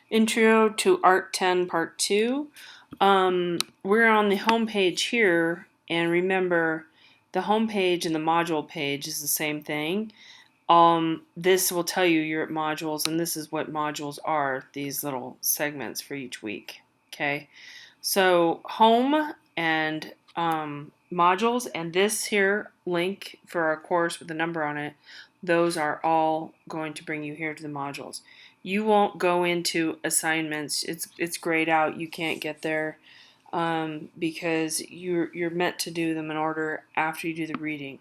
Intro to Art 10 Part 2. We're on the home page here, and remember, the home page and the module page is the same thing. This will tell you you're at modules, and this is what modules are, these little segments for each week. Okay, so home and modules, and this here link for our course with the number on it, those are all going to bring you here to the modules. You won't go into assignments. It's grayed out. You can't get there because you're meant to do them in order after you do the reading.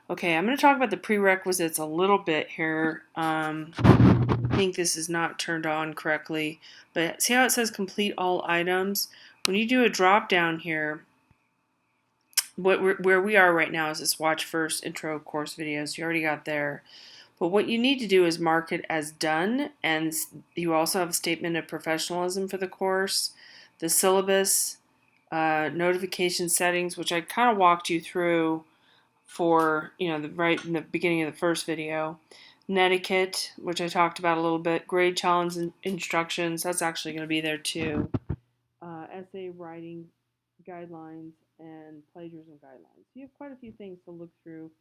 Okay, I'm going to talk about the prerequisites a little bit here. I think this is not turned on correctly, but see how it says complete all items? When you do a drop down here, where we are right now is this watch first intro course videos. You already got there. But what you need to do is mark it as done, and you also have a statement of professionalism for the course, the syllabus, notification settings, which I kind of walked you through for, right in the beginning of the first video. Netiquette, which I talked about a little bit. Grade challenge instructions, that's actually going to be there too. Essay writing guidelines and plagiarism guidelines. You have quite a few things to look through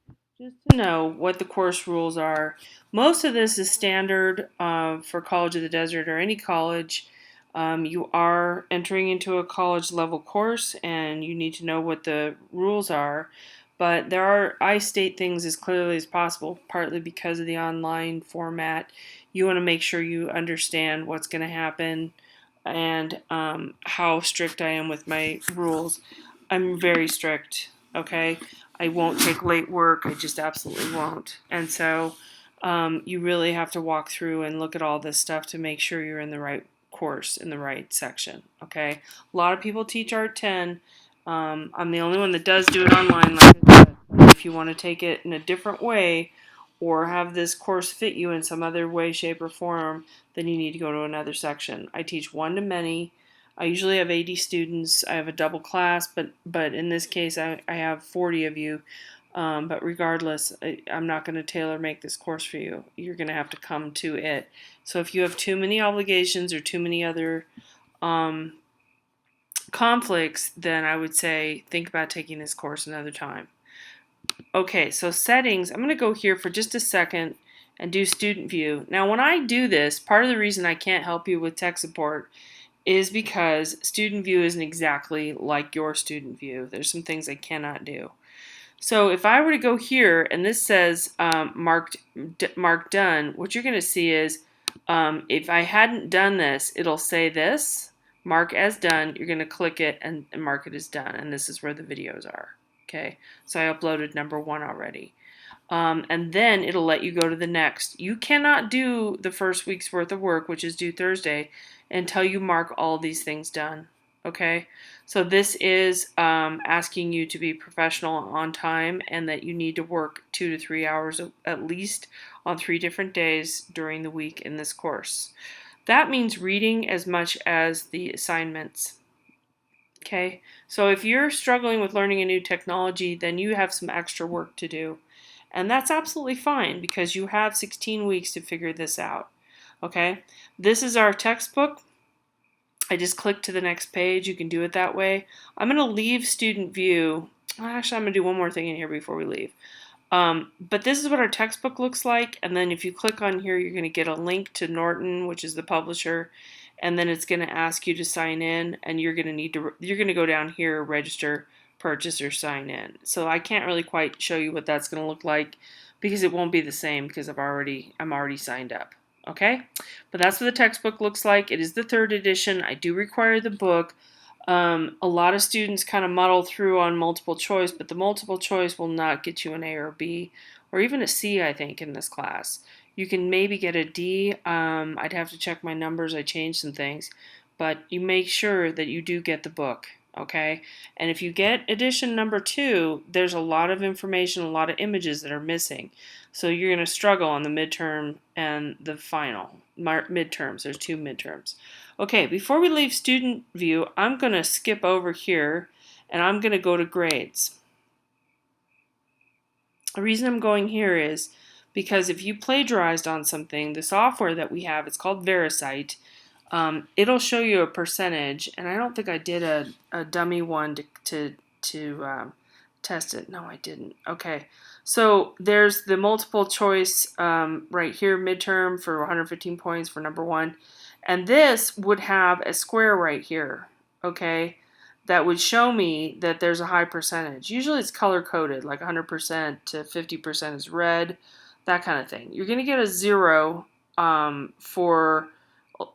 just to know what the course rules are. Most of this is standard for College of the Desert or any college. You are entering into a college level course and you need to know what the rules are. But I state things as clearly as possible, partly because of the online format. You want to make sure you understand what's going to happen and how strict I am with my rules. I'm very strict, okay? I won't take late work, I just absolutely won't. And so you really have to walk through and look at all this stuff to make sure you're in the right course, in the right section, okay? A lot of people teach Art 10. I'm the only one that does do it online, like I said. If you want to take it in a different way or have this course fit you in some other way, shape, or form, then you need to go to another section. I teach one-to-many. I usually have 80 students. I have a double class, but in this case, I have 40 of you. But regardless, I'm not going to tailor make this course for you. You're going to have to come to it. So if you have too many obligations or too many other um, conflicts, then I would say think about taking this course another time. Okay, so settings, I'm going to go here for just a second and do student view. Now when I do this, part of the reason I can't help you with tech support is because student view isn't exactly like your student view. There's some things I cannot do. So if I were to go here and this says mark done, what you're going to see is if I hadn't done this, it'll say this, mark as done. You're going to click it and mark it as done. And this is where the videos are. Okay, so I uploaded number 1 already. And then it'll let you go to the next. You cannot do the first week's worth of work, which is due Thursday, until you mark all these things done. Okay, so this is asking you to be professional on time and that you need to work 2 to 3 hours at least on 3 different days during the week in this course. That means reading as much as the assignments. Okay, so if you're struggling with learning a new technology, then you have some extra work to do. And that's absolutely fine because you have 16 weeks to figure this out. Okay, this is our textbook. I just click to the next page. You can do it that way. I'm going to leave student view. Actually, I'm going to do one more thing in here before we leave. But this is what our textbook looks like. And then if you click on here, you're going to get a link to Norton, which is the publisher. And then it's going to ask you to sign in. And you're going to go down here, register, purchase, or sign in. So I can't really quite show you what that's going to look like because it won't be the same because I'm already signed up. Okay, but that's what the textbook looks like. It is the 3rd edition. I do require the book. A lot of students kind of muddle through on multiple choice, but the multiple choice will not get you an A or B or even a C, I think, in this class. You can maybe get a D. I'd have to check my numbers. I changed some things, but you make sure that you do get the book. Okay, and if you get edition number 2, there's a lot of information, a lot of images that are missing. So you're going to struggle on the midterm and the final midterms. There's 2 midterms. Okay, before we leave student view, I'm going to skip over here and I'm going to go to grades. The reason I'm going here is because if you plagiarized on something, the software that we have, it's called VeriCite, it'll show you a percentage, and I don't think I did a dummy one to test it. No, I didn't. Okay, so there's the multiple choice right here, midterm for 115 points for number one, and this would have a square right here, okay, that would show me that there's a high percentage. Usually it's color coded, like 100% to 50% is red, that kind of thing. You're going to get a 0 for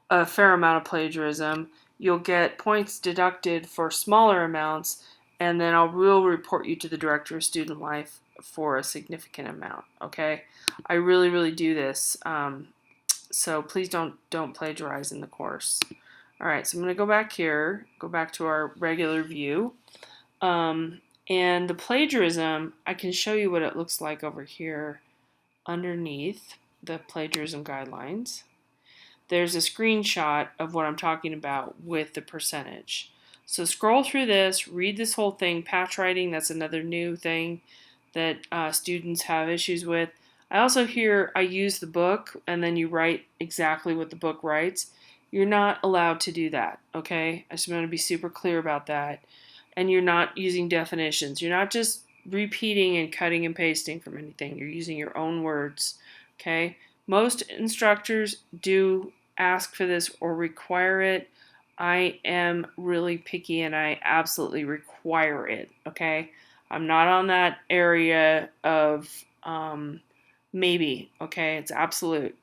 a fair amount of plagiarism. You'll get points deducted for smaller amounts, and then will report you to the Director of Student Life for a significant amount. Okay, I really do this, so please don't plagiarize in the course. All right, so I'm going to go back here, go back to our regular view, and the plagiarism, I can show you what it looks like over here underneath the plagiarism guidelines. There's a screenshot of what I'm talking about with the percentage. So scroll through this, read this whole thing. Patch writing, that's another new thing that students have issues with. I also I use the book, and then you write exactly what the book writes. You're not allowed to do that, okay? I just want to be super clear about that. And you're not using definitions. You're not just repeating and cutting and pasting from anything. You're using your own words, okay? Most instructors do ask for this or require it. I am really picky and I absolutely require it, okay? I'm not on that area of maybe, okay? It's absolute.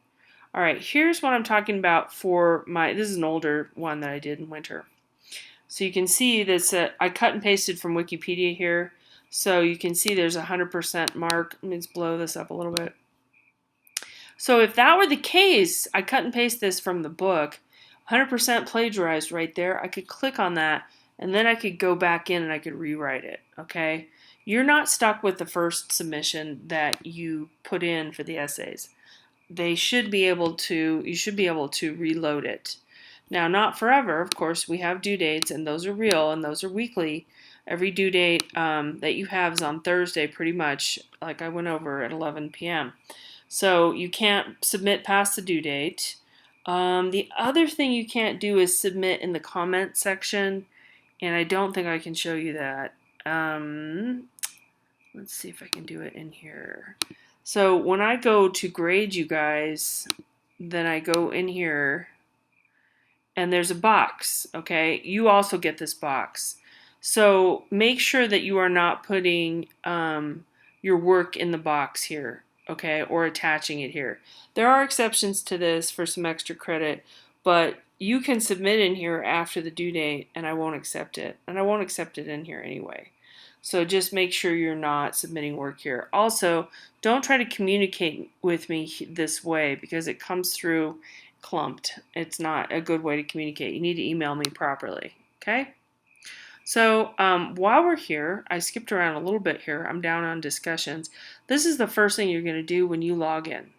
All right, here's what I'm talking about for this is an older one that I did in winter. So you can see this, I cut and pasted from Wikipedia here. So you can see there's a 100% mark. Let me just blow this up a little bit. So if that were the case, I cut and paste this from the book, 100% plagiarized right there. I could click on that, and then I could go back in and I could rewrite it, okay? You're not stuck with the first submission that you put in for the essays. You should be able to reload it. Now, not forever, of course, we have due dates, and those are real, and those are weekly. Every due date that you have is on Thursday, pretty much, like I went over at 11 p.m. So you can't submit past the due date. The other thing you can't do is submit in the comment section, and I don't think I can show you that. Let's see if I can do it in here. So when I go to grade you guys, then I go in here, and there's a box, okay? You also get this box. So make sure that you are not putting your work in the box here, okay, or attaching it here. There are exceptions to this for some extra credit, but you can submit in here after the due date, and I won't accept it. And I won't accept it in here anyway. So just make sure you're not submitting work here. Also, don't try to communicate with me this way because it comes through clumped. It's not a good way to communicate. You need to email me properly, okay? So while we're here, I skipped around a little bit here. I'm down on discussions. This is the first thing you're going to do when you log in.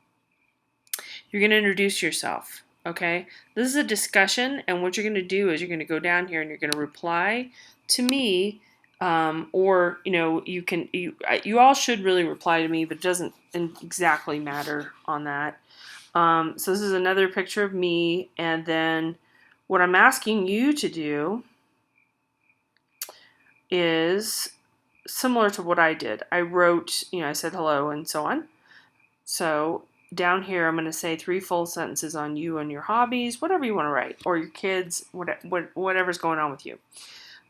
You're going to introduce yourself, okay? This is a discussion, and what you're going to do is you're going to go down here and you're going to reply to me, or you all should really reply to me, but it doesn't exactly matter on that. So this is another picture of me, and then what I'm asking you to do is similar to what I did. I wrote, I said hello and so on. So down here, I'm going to say 3 full sentences on you and your hobbies, whatever you want to write, or your kids, whatever's going on with you.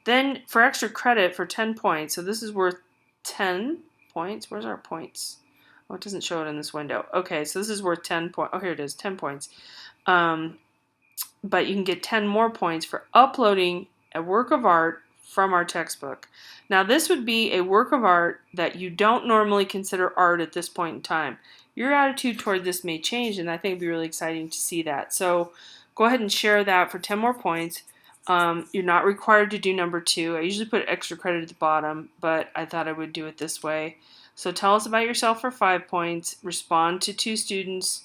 Then for extra credit for 10 points, so this is worth 10 points. Where's our points? Oh, it doesn't show it in this window. Okay, so this is worth 10 points. Oh, here it is, 10 points. But you can get 10 more points for uploading a work of art from our textbook. Now, this would be a work of art that you don't normally consider art at this point in time. Your attitude toward this may change, and I think it'd be really exciting to see that. So go ahead and share that for 10 more points. You're not required to do number 2. I usually put extra credit at the bottom, but I thought I would do it this way. So tell us about yourself for 5 points. Respond to 2 students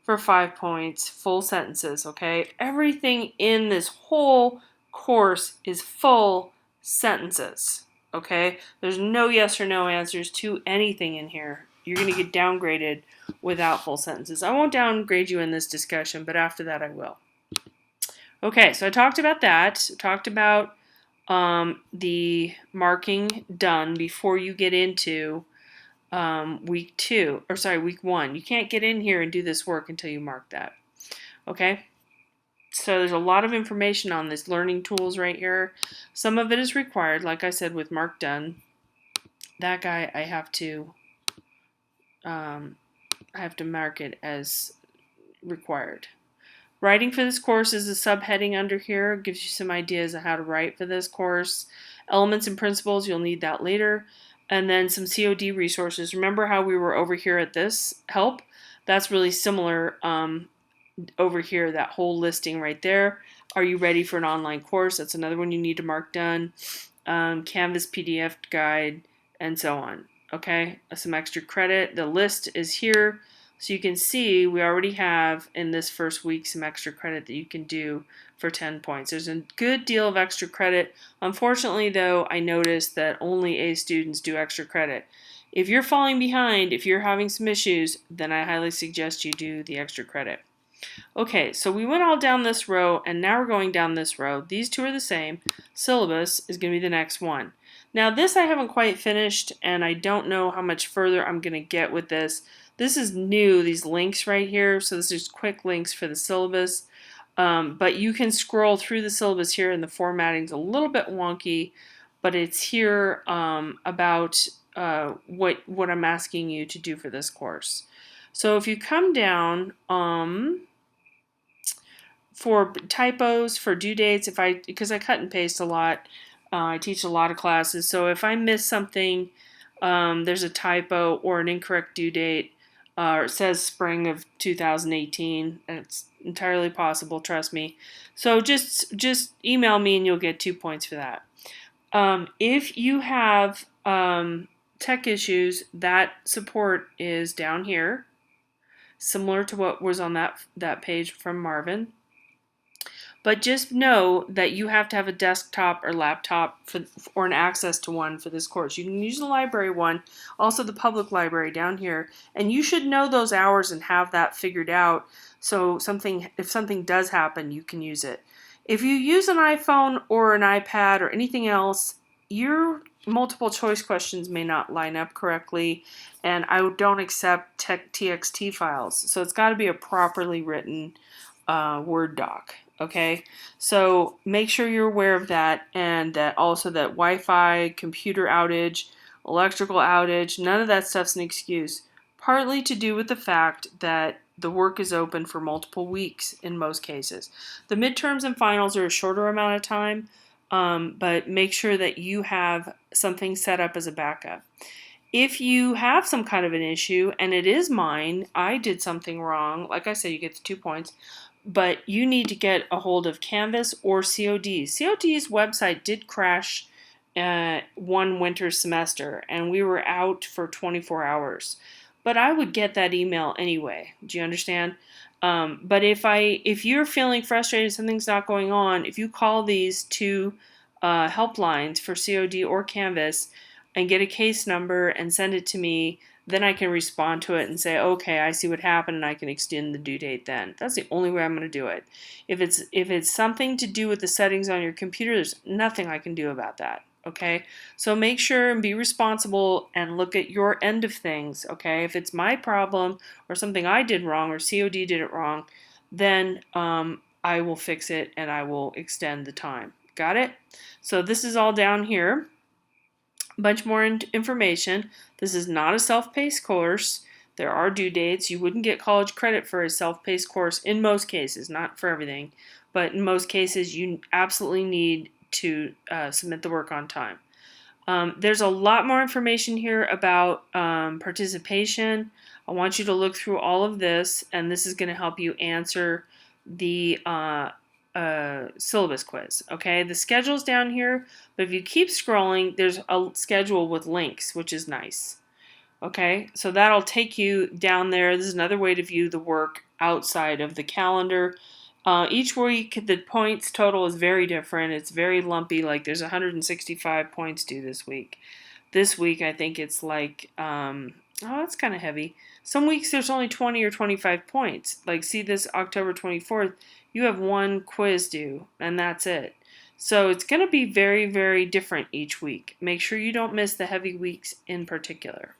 for 5 points. Full sentences, okay? Everything in this whole course is full sentences, okay? There's no yes or no answers to anything in here. You're going to get downgraded without full sentences. I won't downgrade you in this discussion, but after that I will. Okay, so I talked about that. Talked about the marking done before you get into week 1. You can't get in here and do this work until you mark that. Okay? So there's a lot of information on this learning tools right here. Some of it is required, like I said, with mark done. That guy I have to mark it as required. Writing for this course is a subheading under here. It gives you some ideas of how to write for this course. Elements and principles, you'll need that later. And then some COD resources. Remember how we were over here at this help? That's really similar over here, that whole listing right there. Are you ready for an online course? That's another one you need to mark done. Canvas PDF guide, and so on. Okay, some extra credit. The list is here. So you can see we already have in this first week some extra credit that you can do for 10 points. There's a good deal of extra credit. Unfortunately, though, I noticed that only A students do extra credit. If you're falling behind, if you're having some issues, then I highly suggest you do the extra credit. Okay, so we went all down this row, and now we're going down this row. These two are the same. Syllabus is going to be the next one. Now, this I haven't quite finished, and I don't know how much further I'm going to get with this. This is new, these links right here, so this is quick links for the syllabus. But you can scroll through the syllabus here, and the formatting's a little bit wonky, but it's here about what I'm asking you to do for this course. So if you come down for typos, for due dates, because I cut and paste a lot, I teach a lot of classes, so if I miss something, there's a typo or an incorrect due date, or it says spring of 2018, and it's entirely possible, trust me. So just email me and you'll get 2 points for that. If you have tech issues, that support is down here, similar to what was on that page from Marvin. But just know that you have to have a desktop or laptop or an access to one for this course. You can use the library one, also the public library down here, and you should know those hours and have that figured out so if something does happen, you can use it. If you use an iPhone or an iPad or anything else, your multiple choice questions may not line up correctly, and I don't accept TXT files. So it's got to be a properly written Word doc. Okay, so make sure you're aware of that, and that also that Wi-Fi, computer outage, electrical outage, none of that stuff's an excuse. Partly to do with the fact that the work is open for multiple weeks in most cases. The midterms and finals are a shorter amount of time, but make sure that you have something set up as a backup. If you have some kind of an issue, and it is mine, I did something wrong, like I said, you get the 2 points, but you need to get a hold of Canvas or COD. COD's website did crash one winter semester, and we were out for 24 hours. But I would get that email anyway. Do you understand? But if you're feeling frustrated, something's not going on, if you call these two helplines for COD or Canvas and get a case number and send it to me, then I can respond to it and say, okay, I see what happened, and I can extend the due date then. That's the only way I'm going to do it. If it's something to do with the settings on your computer, there's nothing I can do about that. Okay, so make sure and be responsible and look at your end of things. Okay, if it's my problem or something I did wrong or COD did it wrong, then I will fix it and I will extend the time. Got it? So this is all down here. Bunch more information. This is not a self-paced course. There are due dates. You wouldn't get college credit for a self-paced course in most cases, not for everything, but in most cases you absolutely need to submit the work on time. There's a lot more information here about participation. I want you to look through all of this, and this is going to help you answer the syllabus quiz. Okay, the schedule's down here, but if you keep scrolling, there's a schedule with links, which is nice. Okay, so that'll take you down there. This is another way to view the work outside of the calendar. Each week, the points total is very different. It's very lumpy, like there's 165 points due this week. This week, I think it's like, oh, that's kind of heavy. Some weeks there's only 20 or 25 points. Like, see this October 24th, you have one quiz due, and that's it. So it's going to be very, very different each week. Make sure you don't miss the heavy weeks in particular.